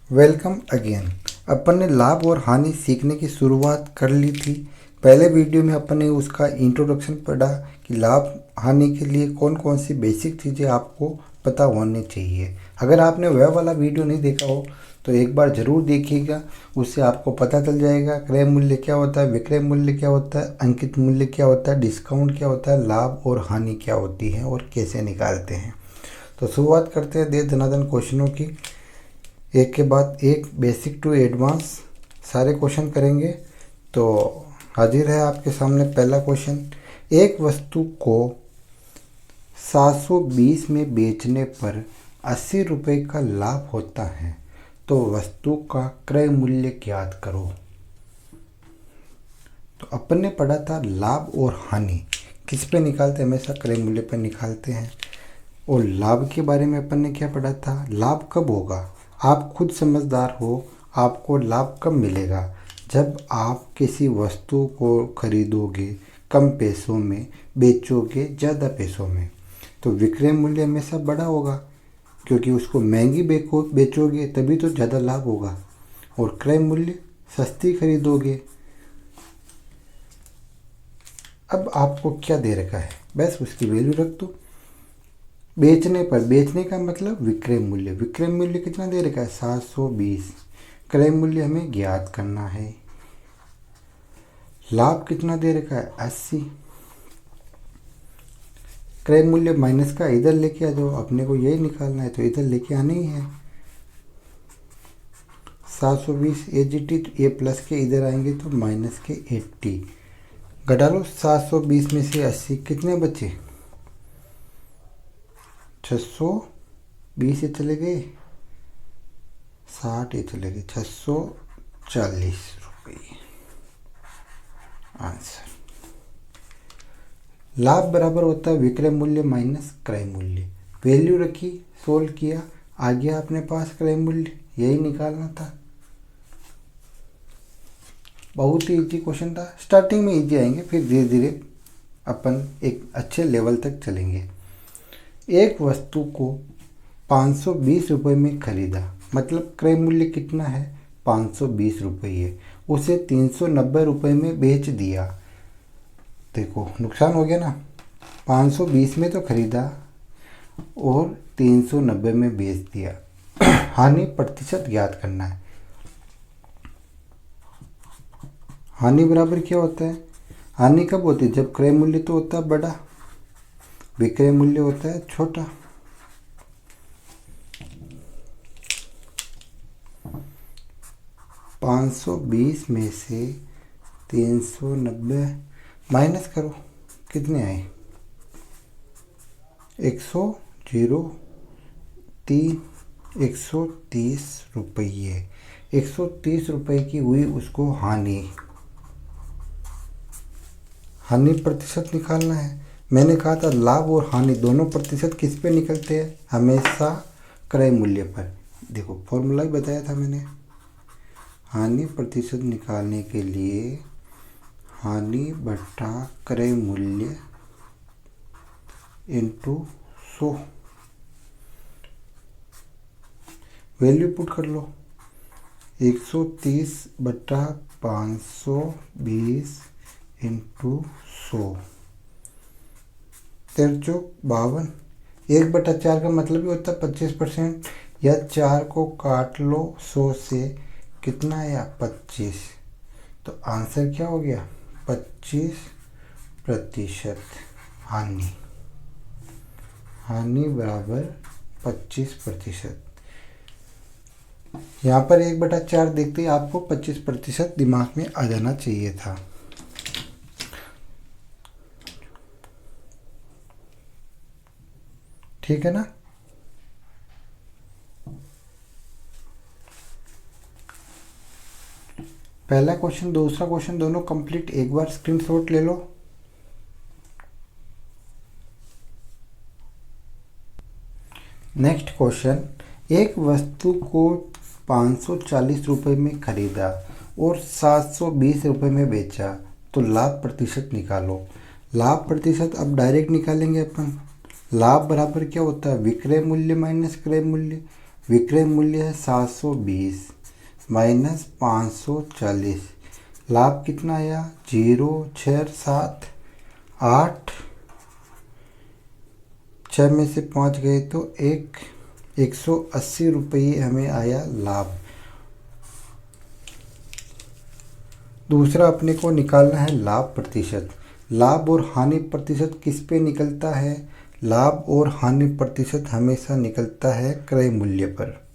Welcome again. अपन ने लाभ और हानि सीखने की शुरुआत कर ली थी। पहले वीडियो में अपन ने उसका इंट्रोडक्शन पढ़ा कि लाभ हानि के लिए कौन कौन सी बेसिक चीज़ें आपको पता होनी चाहिए। अगर आपने वह वाला वीडियो नहीं देखा हो तो एक बार ज़रूर देखिएगा, उससे आपको पता चल जाएगा क्रय मूल्य क्या होता है, विक्रय मूल्य क्या होता है, अंकित मूल्य क्या होता है, डिस्काउंट क्या होता है, लाभ और हानि क्या होती है और कैसे निकालते हैं। तो शुरुआत करते हैं दे धनाधन क्वेश्चनों की। एक के बाद एक बेसिक टू एडवांस सारे क्वेश्चन करेंगे। तो हाजिर है आपके सामने पहला क्वेश्चन। एक वस्तु को 720 में बेचने पर 80 रुपये का लाभ होता है, तो वस्तु का क्रय मूल्य ज्ञात करो। तो अपन ने पढ़ा था लाभ और हानि किस पे निकालते हैं, हमेशा क्रय मूल्य पर निकालते हैं। और लाभ के बारे में अपन ने क्या पढ़ा था, लाभ कब होगा, आप खुद समझदार हो, आपको लाभ कब मिलेगा, जब आप किसी वस्तु को खरीदोगे कम पैसों में, बेचोगे ज़्यादा पैसों में। तो विक्रय मूल्य हमेशा बड़ा होगा, क्योंकि उसको महंगी बेचोगे तभी तो ज़्यादा लाभ होगा। और क्रय मूल्य सस्ती खरीदोगे। अब आपको क्या दे रखा है, बस उसकी वैल्यू रख दो। बेचने पर, बेचने का मतलब विक्रय मूल्य, विक्रय मूल्य कितना दे रखा है 720। क्रय मूल्य हमें ज्ञात करना है। लाभ कितना दे रखा है 80। क्रय मूल्य माइनस का इधर लेके आ जाओ, अपने को यही निकालना है तो इधर लेके आना ही है। 720 एजीटी, ये प्लस के इधर आएंगे तो माइनस के 80 घटा लो। 720 में से 80 कितने बचे, 620 ये चले गए, 60 ये चले गए, 640 रुपये आंसर। लाभ बराबर होता है विक्रय मूल्य माइनस क्रय मूल्य। वैल्यू रखी, सोल्व किया, आ गया अपने पास क्रय मूल्य, यही निकालना था। बहुत ही इजी क्वेश्चन था। स्टार्टिंग में इजी आएंगे, फिर धीरे धीरे अपन एक अच्छे लेवल तक चलेंगे। एक वस्तु को 520 रुपये में खरीदा, मतलब क्रय मूल्य कितना है 520 रुपये, उसे 390 रुपये में बेच दिया। देखो नुकसान हो गया ना, 520 में तो खरीदा और 390 में बेच दिया। हानि प्रतिशत ज्ञात करना है। हानि बराबर क्या होता है, हानि कब होती है, जब क्रय मूल्य तो होता है बड़ा, विक्रय मूल्य होता है छोटा। $520 में से 390 माइनस करो, कितने आए 130 रुपये। 130 रुपये की हुई उसको हानि। हानि प्रतिशत निकालना है। मैंने कहा था लाभ और हानि दोनों प्रतिशत किस पे निकलते हैं, हमेशा क्रय मूल्य पर। देखो फॉर्मूला ही बताया था मैंने। हानि प्रतिशत निकालने के लिए हानि बटा क्रय मूल्य इंटू 100, वैल्यू पुट कर लो। 130 बटा 520 इंटू 100, 5352। 1/4 का मतलब ही होता है 25%, या 4 को काट लो 100 से, कितना आया 25। तो आंसर क्या हो गया 25% हानि। हानि बराबर 25%। यहाँ पर 1/4 देखते ही आपको 25% दिमाग में आ जाना चाहिए था। ठीक है ना। पहला क्वेश्चन दूसरा क्वेश्चन दोनों कंप्लीट, एक बार स्क्रीनशॉट ले लो। नेक्स्ट क्वेश्चन, एक वस्तु को 540 रुपये में खरीदा और 720 रुपये में बेचा, तो लाभ प्रतिशत निकालो। लाभ प्रतिशत अब डायरेक्ट निकालेंगे अपन। लाभ बराबर क्या होता है विक्रय मूल्य माइनस क्रय मूल्य। विक्रय मूल्य है 720 माइनस 540, लाभ कितना आया 0,678, 6 में से 5 गए तो 180 रुपये हमें आया लाभ। दूसरा अपने को निकालना है लाभ प्रतिशत। लाभ और हानि प्रतिशत किस पे निकलता है? लाभ और हानि प्रतिशत हमेशा निकलता है क्रय मूल्य पर।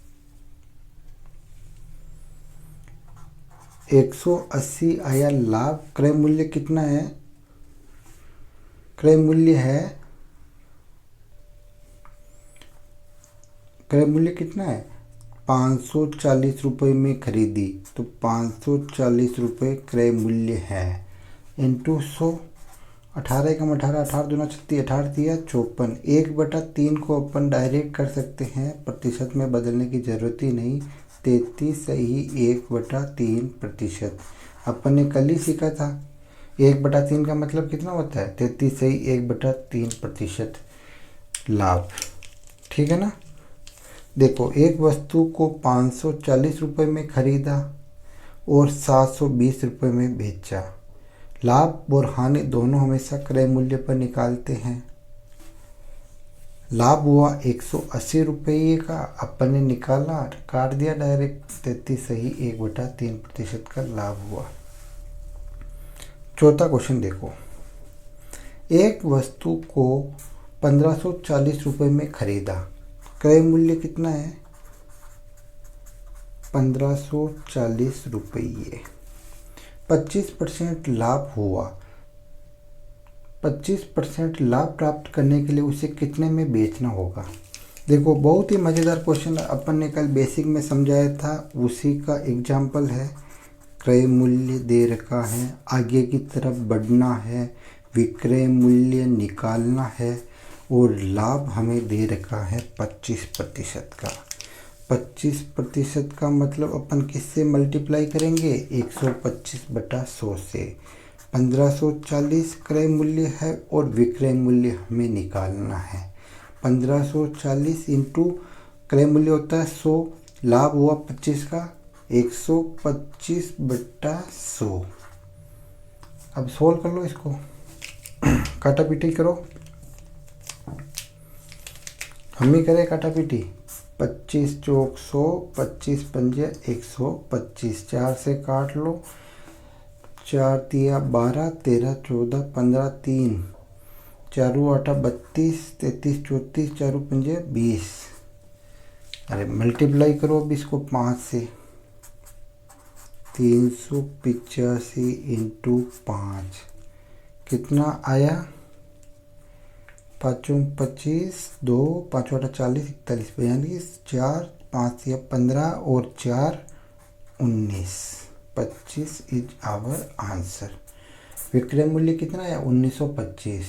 180 आया लाभ। क्रय मूल्य कितना है? क्रय मूल्य कितना है 540 रुपये में खरीदी, तो 540 रुपये क्रय मूल्य है इंटू 100। 18 एकम 18, 18 दूना 36, 18 दिया 54। 1/3 को अपन डायरेक्ट कर सकते हैं, प्रतिशत में बदलने की ज़रूरत ही नहीं। 33 सही 1/3 प्रतिशत। अपन ने कल ही सीखा था 1/3 का मतलब कितना होता है 33 सही 1/3 प्रतिशत लाभ। ठीक है ना। देखो, एक वस्तु को 540 रुपये में खरीदा और 720 रुपये में बेचा। लाभ और हानि दोनों हमेशा क्रय मूल्य पर निकालते हैं। लाभ हुआ 180 रुपये का, अपन ने निकाला, काट दिया डायरेक्ट, 33 सही 1/3 प्रतिशत का लाभ हुआ। चौथा क्वेश्चन देखो, एक वस्तु को 1540 रुपये में खरीदा, क्रय मूल्य कितना है 1540 रुपये। 25% लाभ हुआ। 25% लाभ प्राप्त करने के लिए उसे कितने में बेचना होगा? देखो, बहुत ही मज़ेदार क्वेश्चन अपन ने कल बेसिक में समझाया था, उसी का एग्जाम्पल है। क्रय मूल्य दे रखा है, आगे की तरफ बढ़ना है, विक्रय मूल्य निकालना है और लाभ हमें दे रखा है 25% का। 25% का मतलब अपन किससे मल्टीप्लाई करेंगे 125/100 से। 1540 क्रय मूल्य है और विक्रय मूल्य हमें निकालना है। 1540 इंटू क्रय मूल्य होता है 100, लाभ हुआ 25 का, 125/100। अब सोल्व कर लो इसको, काटा पीटी करो। हम ही करें काटा पीटी। 25 चौक 100, 25 पंजे 125, 4 से काट लो, 4 तिया 12, 13 14 15 3, 4 8 32, 33 34, 4 पंजे 20। अरे मल्टीप्लाई करो अब इसको 5 से। 385 इंटू 5 कितना आया 5 25, 2 5 8 40, 41 42, 4 5 या 15 और 4 19, 25 इज आवर आंसर। विक्रय मूल्य कितना है 1925।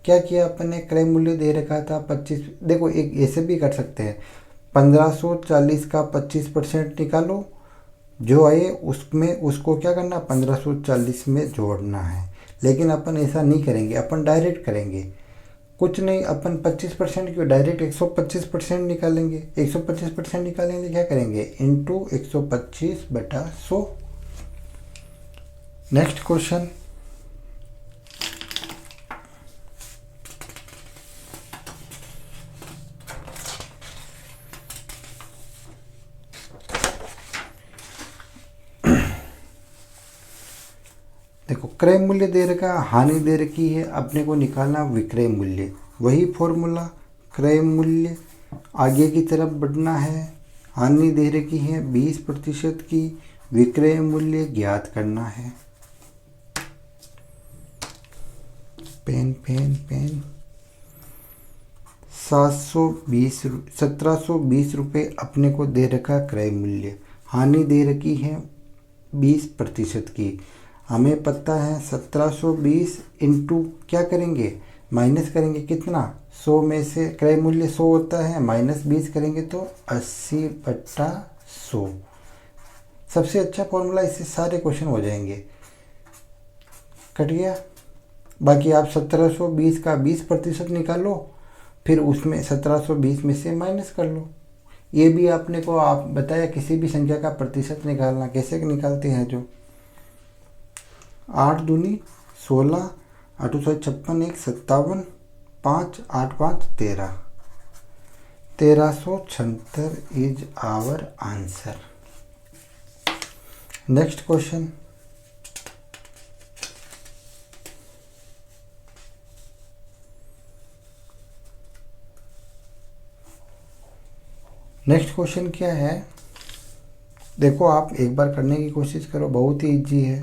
क्या किया अपन ने, क्रय मूल्य दे रखा था 25। देखो, एक ऐसे भी कर सकते हैं, 1540 का 25% निकालो, जो आए उसमें उसको क्या करना 1540 में जोड़ना है। लेकिन अपन ऐसा नहीं करेंगे, अपन डायरेक्ट करेंगे। कुछ नहीं, अपन 25% क्यों, डायरेक्ट 125% निकालेंगे। 125% निकालेंगे, क्या करेंगे इंटू 125/100। नेक्स्ट क्वेश्चन, देखो, क्रय मूल्य दे रखा, हानि दे रखी है, अपने को निकालना विक्रय मूल्य। वही फॉर्मूला, क्रय मूल्य आगे की तरफ बढ़ना है, हानि दे रखी है 20% की, विक्रय मूल्य ज्ञात करना है। पेन पेन पेन 1720 रुपये अपने को दे रखा क्रय मूल्य, हानि दे रखी है 20% की। हमें पता है 1720 इंटू क्या करेंगे, माइनस करेंगे कितना, 100 में से क्रय मूल्य 100 होता है, माइनस 20 करेंगे तो 80/100। सबसे अच्छा फॉर्मूला, इससे सारे क्वेश्चन हो जाएंगे। कट गया। बाकी आप 1720 का 20% निकालो, फिर उसमें 1720 में से माइनस कर लो, ये भी आपने को आप बताया किसी भी संख्या का प्रतिशत निकालना, कैसे निकालते हैं जो 8 दूनी 16, 8 56, 1 57, 5 8 5 13, 1376 is our answer. Next question, next question क्या है, देखो आप एक बार करने की कोशिश करो, बहुत ही इजी है।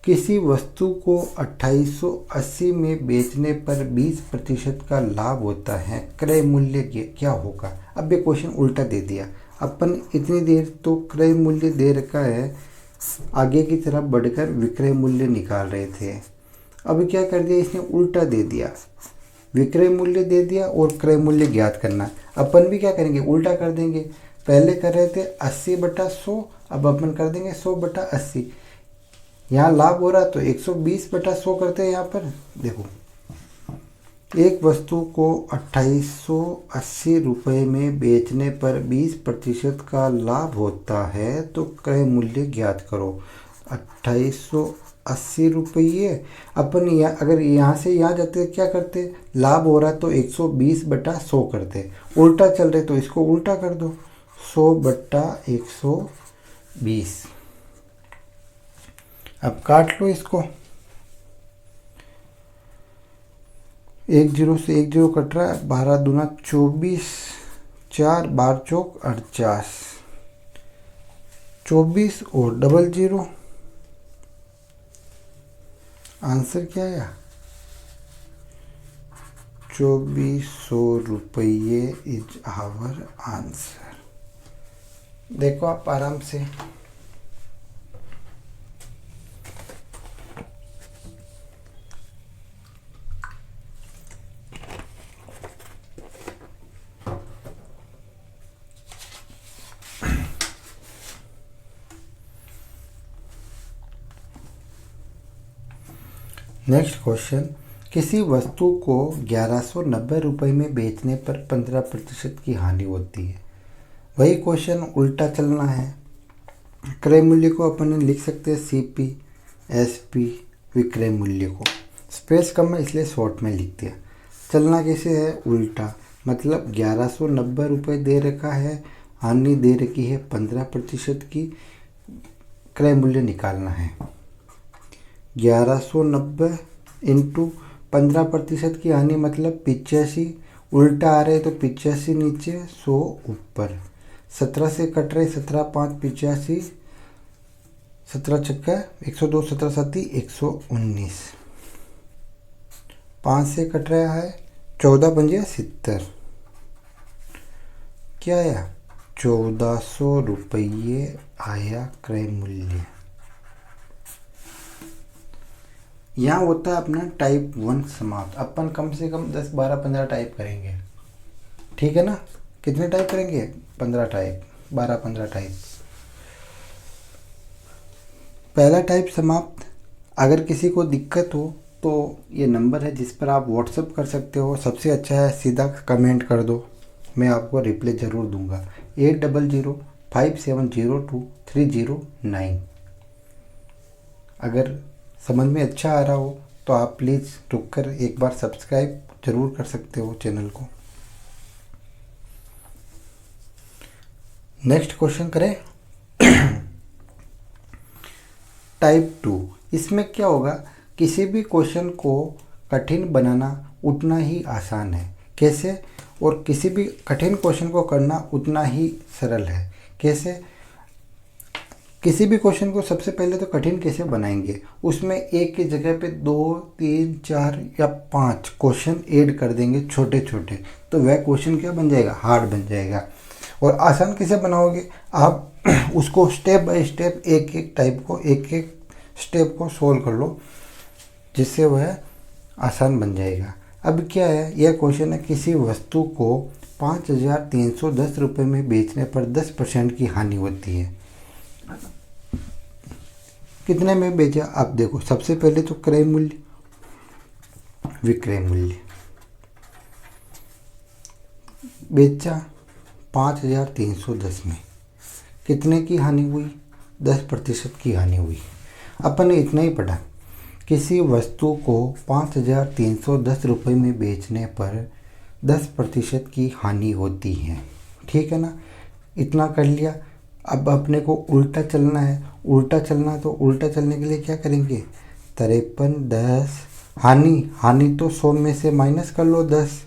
किसी वस्तु को 2880 में बेचने पर 20% का लाभ होता है, क्रय मूल्य क्या होगा। अब ये क्वेश्चन उल्टा दे दिया, अपन इतनी देर तो क्रय मूल्य दे रखा है, आगे की तरफ बढ़कर विक्रय मूल्य निकाल रहे थे। अब क्या कर दिया इसने, उल्टा दे दिया, विक्रय मूल्य दे दिया और क्रय मूल्य ज्ञात करना। अपन भी क्या करेंगे, उल्टा कर देंगे। पहले कर रहे थे 80/100, अब अपन कर देंगे 100/80। यहाँ लाभ हो रहा तो 120/100 करते हैं। यहाँ पर देखो, एक वस्तु को 2880 रुपये में बेचने पर 20% का लाभ होता है, तो क्रय मूल्य ज्ञात करो। 2880 रुपये, अपन अगर यहाँ से यहाँ जाते क्या करते, लाभ हो रहा तो 120/100 करते, उल्टा चल रहे तो इसको उल्टा कर दो, 100/120। अब काट लो इसको, 1 0 से 1 0 कट रहा है, 12 दूना 24, 4 12 चौक 48, 24 और डबल 0। आंसर क्या आया, 2400 रुपये इज आवर आंसर। देखो आप आराम से, नेक्स्ट क्वेश्चन, किसी वस्तु को 1190 रुपये में बेचने पर 15% की हानि होती है। वही क्वेश्चन उल्टा चलना है। क्रय मूल्य को अपन लिख सकते हैं CP SP, विक्रय मूल्य को स्पेस कम है इसलिए शॉर्ट में लिख दिया। चलना कैसे है, उल्टा, मतलब 1190 रुपये दे रखा है, हानि दे रखी है 15% की, क्रय मूल्य निकालना है। 1190 इंटू 15% की हानि मतलब 85, उल्टा आ रहे तो 85 नीचे 100 ऊपर, 17 से कट रहे, 17 5 85, 17 छक्का 102, 17 साथी 119, 5 से कट रहा है, 14 पंजे 70, क्या आया 1400 रुपये आया क्रय मूल्य। यहाँ होता है अपना टाइप 1 समाप्त। अपन कम से कम 10 12 15 टाइप करेंगे, ठीक है ना। कितने टाइप करेंगे, 15 टाइप, 12 15 टाइप। पहला टाइप समाप्त। अगर किसी को दिक्कत हो तो ये नंबर है जिस पर आप व्हाट्सअप कर सकते हो। सबसे अच्छा है सीधा कमेंट कर दो, मैं आपको रिप्लाई ज़रूर दूंगा। 8005702309। अगर समझ में अच्छा आ रहा हो तो आप प्लीज़ रुककर एक बार सब्सक्राइब जरूर कर सकते हो चैनल को। नेक्स्ट क्वेश्चन करें टाइप 2। इसमें क्या होगा, किसी भी क्वेश्चन को कठिन बनाना उतना ही आसान है, कैसे, और किसी भी कठिन क्वेश्चन को करना उतना ही सरल है, कैसे। किसी भी क्वेश्चन को सबसे पहले तो कठिन कैसे बनाएंगे, उसमें एक की जगह पे 2 3 4 या 5 क्वेश्चन ऐड कर देंगे छोटे छोटे, तो वह क्वेश्चन क्या बन जाएगा, हार्ड बन जाएगा। और आसान कैसे बनाओगे, आप उसको स्टेप बाय स्टेप एक एक टाइप को, एक एक स्टेप को सोल्व कर लो, जिससे वह आसान बन जाएगा। अब क्या है, यह क्वेश्चन है, किसी वस्तु को 5310 रुपये में बेचने पर 10% की हानि होती है। कितने में बेचा, आप देखो, सबसे पहले तो क्रय मूल्य, विक्रय मूल्य बेचा 5310 में, कितने की हानि हुई? 10% की हानि हुई। अपन ने इतना ही पढ़ा, किसी वस्तु को 5310 रुपये में बेचने पर 10% की हानि होती है। ठीक है ना, इतना कर लिया। अब अपने को उल्टा चलना है। उल्टा चलना, तो उल्टा चलने के लिए क्या करेंगे? 53 10 हानि तो 100 में से माइनस कर लो 10,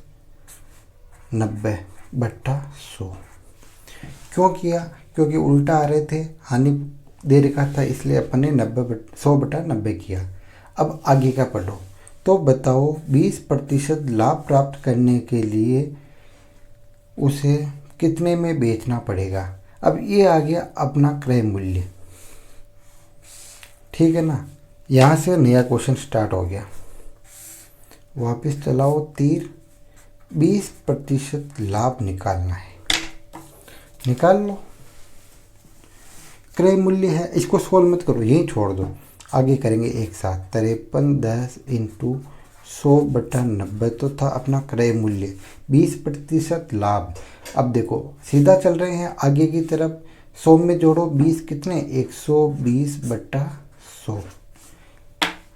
90/100। क्यों किया? क्योंकि उल्टा आ रहे थे, हानि दे रखा था, इसलिए अपन ने 100/90 किया। अब आगे का पढ़ो। तो बताओ 20% लाभ प्राप्त करने के लिए उसे कितने में बेचना पड़ेगा? अब ये आ गया अपना क्रय मूल्य। ठीक है ना, यहाँ से नया क्वेश्चन स्टार्ट हो गया। वापस चलाओ तीर, 20% लाभ निकालना है, निकाल लो। क्रय मूल्य है, इसको सोल्व मत करो, यहीं छोड़ दो, आगे करेंगे एक साथ। 53 10 इंटू 100/90 तो था अपना क्रय मूल्य। 20% लाभ। अब देखो सीधा चल रहे हैं आगे की तरफ, 100 में जोड़ो 20, कितने? 120/100।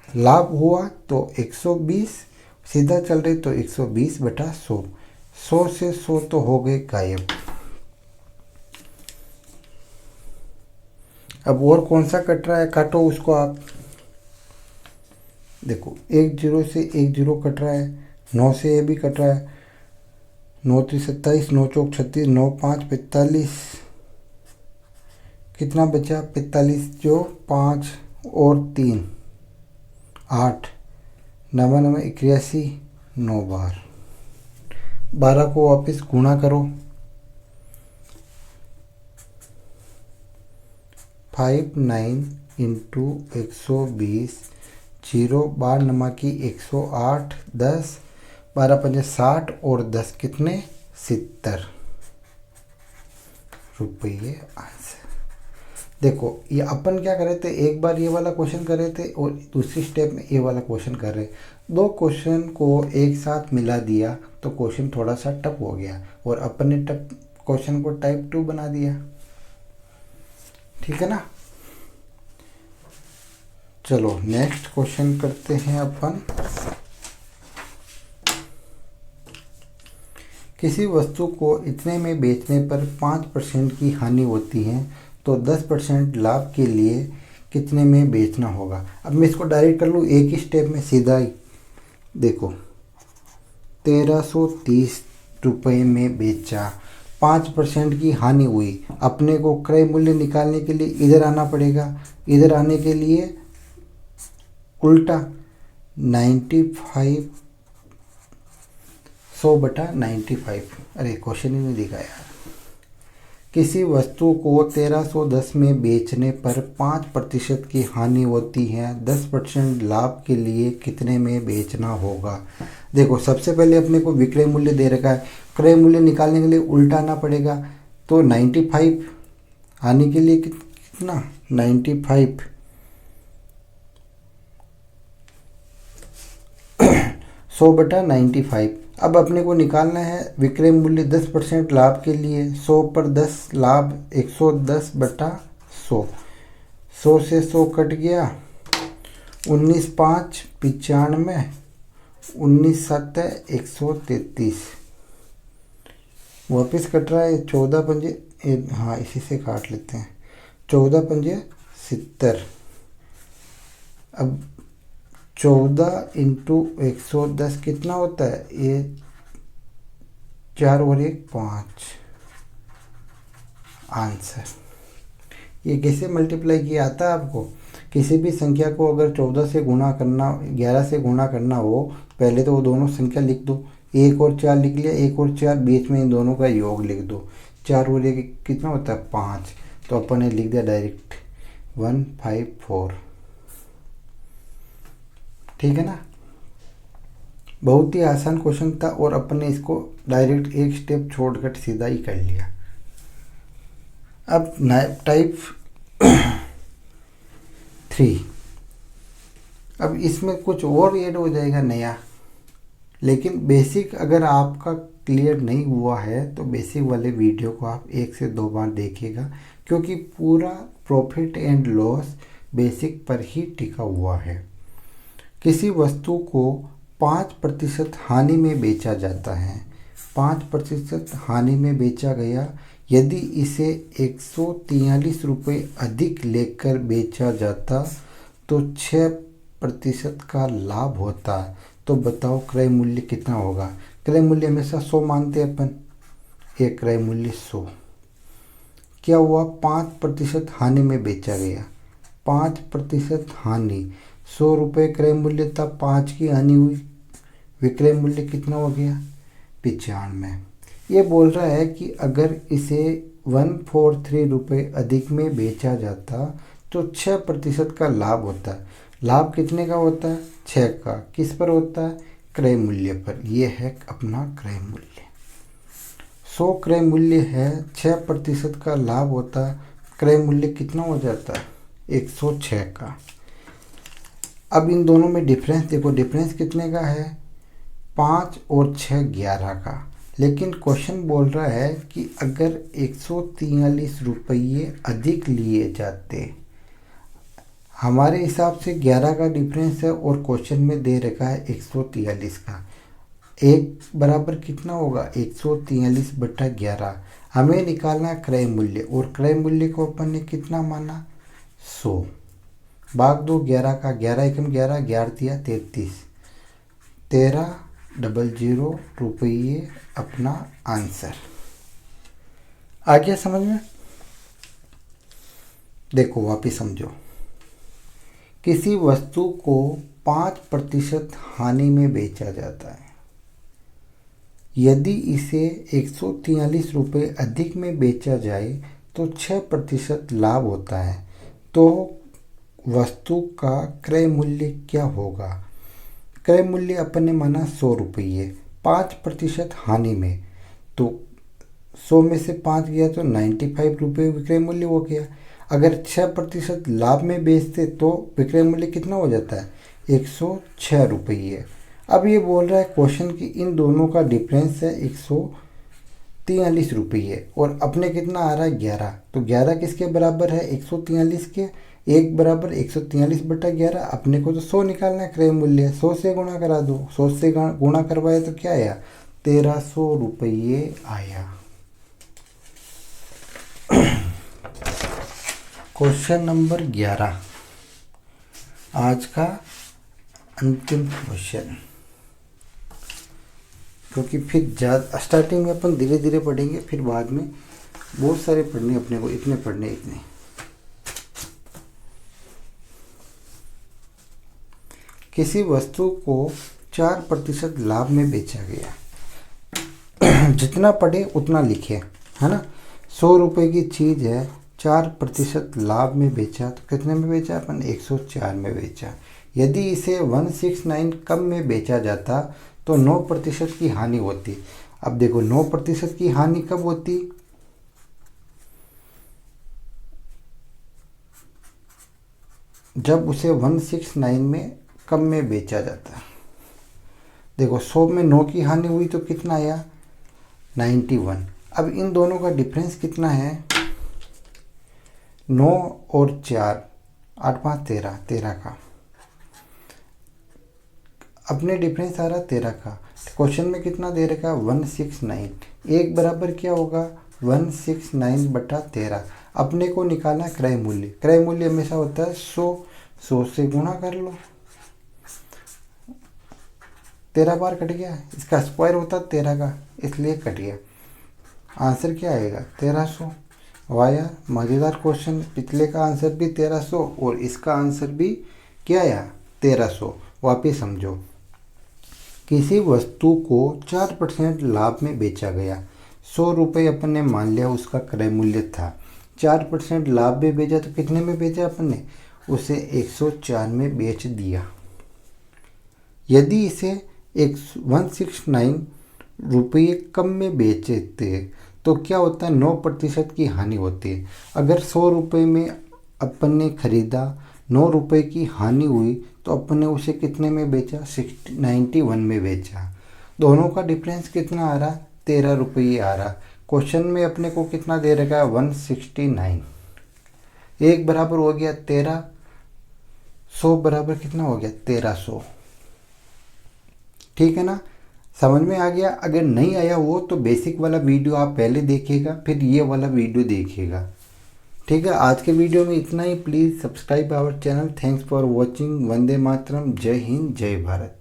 लाभ हुआ तो 120, सीधा चल रहे तो 120/100। 100 से 100 तो हो गए गायब। अब और कौन सा कट रहा है? काटो उसको आप। देखो 1 0 से 1 0 कट रहा है, 9 से ये भी कट रहा है, 9 3 27, 9 4 36, 9 5 45, कितना बचा? 45, जो 5 और 3 8, 9 9 81, 9 बार 12 को वापस गुणा करो। 5 9 इंटू 120, 0 12 नमकी 108, 10 12 पंजे 60 और 10 कितने? 70 रुपये आंसर। देखो ये अपन क्या कर रहे थे, एक बार ये वाला क्वेश्चन कर रहे थे और दूसरी स्टेप में ये वाला क्वेश्चन कर रहे। दो क्वेश्चन को एक साथ मिला दिया तो क्वेश्चन थोड़ा सा टफ हो गया और अपन ने टफ क्वेश्चन को टाइप 2 बना दिया। ठीक है ना, चलो नेक्स्ट क्वेश्चन करते हैं अपन। किसी वस्तु को इतने में बेचने पर 5% की हानि होती है तो 10% लाभ के लिए कितने में बेचना होगा? अब मैं इसको डायरेक्ट कर लूँ एक ही स्टेप में सीधा ही। देखो 1330 रुपये में बेचा, 5% की हानि हुई। अपने को क्रय मूल्य निकालने के लिए इधर आना पड़ेगा। इधर आने के लिए उल्टा 95, 100/95। अरे क्वेश्चन ही नहीं दिखा यार। किसी वस्तु को 1310 में बेचने पर 5% की हानि होती है, 10% लाभ के लिए कितने में बेचना होगा? देखो सबसे पहले अपने को विक्रय मूल्य दे रखा है, क्रय मूल्य निकालने के लिए उल्टा आना पड़ेगा। तो 95 हानि के लिए कितना? 95 100/95। अब अपने को निकालना है विक्रय मूल्य 10% लाभ के लिए। 100 पर 10 लाभ 110/100। 100 से 100 कट गया, 19 5 95, 19 7 133। वापस कट रहा है 14 पंजे, हाँ इसी से काट लेते हैं, 14 पंजे 70। अब 14 इंटू 110 कितना होता है? ये 4 और 1 5 आंसर। ये कैसे मल्टीप्लाई किया आता है आपको? किसी भी संख्या को अगर 14 से गुणा करना, 11 से गुणा करना हो, पहले तो वो दोनों संख्या लिख दो। 1 और 4 लिख लिया, 1 और 4 बीच में इन दोनों का योग लिख दो। 4 और 1 कितना होता है? 5। तो अपन ने लिख दिया डायरेक्ट 154। ठीक है ना, बहुत ही आसान क्वेश्चन था और अपन ने इसको डायरेक्ट एक स्टेप छोड़कर सीधा ही कर लिया। अब टाइप 3, अब इसमें कुछ और ऐड हो जाएगा नया। लेकिन बेसिक अगर आपका क्लियर नहीं हुआ है तो बेसिक वाले वीडियो को आप 1 से 2 बार देखिएगा, क्योंकि पूरा प्रॉफिट एंड लॉस बेसिक पर ही टिका हुआ है। किसी वस्तु को 5% हानि में बेचा जाता है, 5% हानि में बेचा गया। यदि इसे 143 रुपये अधिक लेकर बेचा जाता तो 6% का लाभ होता। तो बताओ क्रय मूल्य कितना होगा। क्रय मूल्य हमेशा 100 मानते हैं अपन, एक क्रय मूल्य 100। क्या हुआ, 5% हानि में बेचा गया, 5% हानि, 100 रुपये क्रय मूल्य था, 5 की हानि हुई, विक्रय मूल्य कितना हो गया, 95। ये बोल रहा है कि अगर इसे 143 रुपये अधिक में बेचा जाता तो 6% का लाभ होता है। लाभ कितने का होता है, 6 का। किस पर होता है, क्रय मूल्य पर। यह है अपना क्रय मूल्य। 100 क्रय मूल्य है, 6% का लाभ होता है, क्रय मूल्य कितना हो जाता है, 106 का। अब इन दोनों में डिफरेंस देखो, डिफरेंस कितने का है, 5 और 6 11 का। लेकिन क्वेश्चन बोल रहा है कि अगर 143 रुपये अधिक लिए जाते, हमारे हिसाब से 11 का डिफरेंस है और क्वेश्चन में दे रखा है 143 का। एक बराबर कितना होगा, 143/11। हमें निकालना है क्रय मूल्य, और क्रय मूल्य को अपन ने कितना माना, 100 भाग 2 11 का, 11 एकम 11, 11 दिया 33, 1300 रुपये अपना आंसर। आ गया समझ में। देखो वापिस समझो, किसी वस्तु को 5% हानि में बेचा जाता है। यदि इसे 143 रुपये अधिक में बेचा जाए तो 6% लाभ होता है। तो वस्तु का क्रय मूल्य क्या होगा। क्रय मूल्य अपन ने माना 100 रुपये, 5% हानि में, तो 100 में से 5 गया तो 95 रुपये विक्रय मूल्य हो गया। अगर 6% लाभ में बेचते तो विक्रय मूल्य कितना हो जाता है, 106 रुपये। अब ये बोल रहा है क्वेश्चन कि इन दोनों का डिफरेंस है 143 रुपये, और अपने कितना आ रहा है 11। तो 11 किसके बराबर है, 143 के। 1 बराबर 143/11। अपने को तो 100 निकालना है क्रय मूल्य, 100 से गुणा करा दो। 100 से गुणा करवाए तो क्या आया, 1300 रुपये आया। क्वेश्चन नंबर 11 आज का अंतिम क्वेश्चन, क्योंकि फिर ज़्यादा स्टार्टिंग में अपन धीरे धीरे पढ़ेंगे, फिर बाद में बहुत सारे पढ़ने अपने को, इतने पढ़ने इतने। किसी वस्तु को 4% लाभ में बेचा गया। जितना पढ़े उतना लिखे, है ना। 100 रुपये की चीज़ है, 4% लाभ में बेचा तो कितने में बेचा अपन, 104 में बेचा। यदि इसे 169 कम में बेचा जाता तो 9% की हानि होती। अब देखो 9% की हानि कब होती, जब उसे 169 में कम में बेचा जाता। देखो 100 में 9 की हानि हुई तो कितना आया, 91। अब इन दोनों का डिफरेंस कितना है, 9 और 4, 8 5 13, 13 का। अपने डिफरेंस आ रहा 13 का। क्वेश्चन में कितना दे रखा, 169। एक बराबर क्या होगा, 169/13। अपने को निकालना क्रय मूल्य। क्रय मूल्य हमेशा होता है 100 से गुणा कर लो। 13 बार कट गया, इसका स्क्वायर होता 13 का, इसलिए कट गया। आंसर क्या आएगा, 1300। वाया मज़ेदार क्वेश्चन। पिछले का आंसर भी 1300 और इसका आंसर भी क्या आया, 1300। वापिस समझो, किसी वस्तु को 4% लाभ में बेचा गया। 100 रुपये अपन ने मान लिया उसका क्रय मूल्य था। 4% लाभ में बेचा तो कितने में बेचा अपन ने, उसे 104 में बेच दिया। यदि इसे 169 रुपये कम में बेचते तो क्या होता है, 9% की हानि होती है। अगर 100 रुपये में अपन ने खरीदा, 9 रुपये की हानि हुई तो अपन ने उसे कितने में बेचा, 91 में बेचा। दोनों का डिफरेंस कितना आ रहा, 13 रुपये आ रहा। क्वेश्चन में अपने को कितना दे रखा है, 169। एक बराबर हो गया 13, 100 बराबर कितना हो गया, 1300। ठीक है ना, समझ में आ गया। अगर नहीं आया वो तो बेसिक वाला वीडियो आप पहले देखिएगा, फिर ये वाला वीडियो देखिएगा। ठीक है, आज के वीडियो में इतना ही। Please subscribe our channel. Thanks for watching. वंदे मातरम। जय हिंद, जय भारत।